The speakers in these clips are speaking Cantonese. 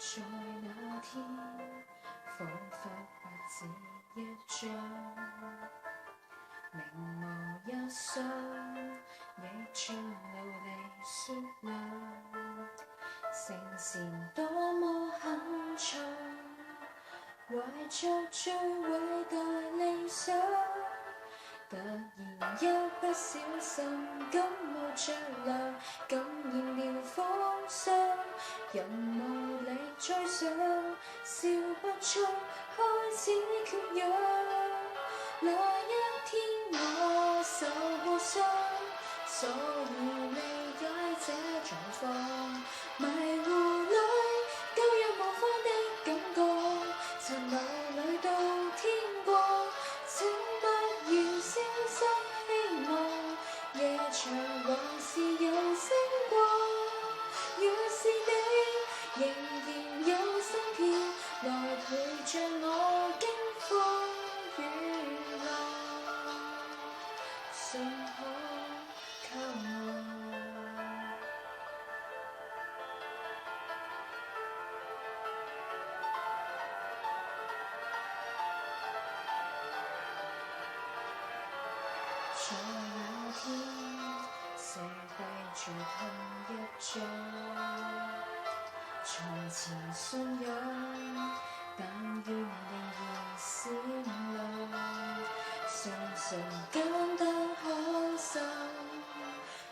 在那天，彷彿不止一張，明無一雙，亦像流離雪亮。聲線多麼鏗鏘，懷着最偉大理想，突然一不小心感冒着涼，感染了風霜，人無力再想，笑不出，開始缺氧。那一天我受過傷，所以理解這狀況，迷糊裏舊日無方的感覺，殘留裏到天光，請不要消失希望，夜長還是有星光。若是你仍然有心跳，來陪着我經風雨浪，信可靠我。在那天，寫低最後一章，從前信仰，但願仍然閃亮，相信簡單開心，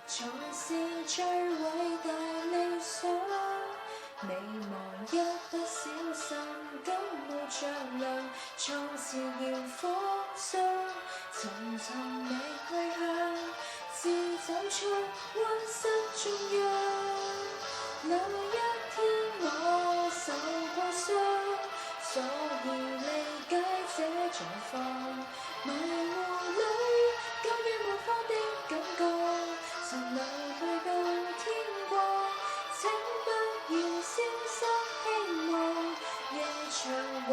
才是最偉大理想。未忘一不小心感冒着涼，創時要復傷，尋覓去向，自走出溫室中央。那一天我受過傷，所以理解這狀況，迷糊裏舊日無方的感覺，殘留去到天光，請不要消失希望，夜長還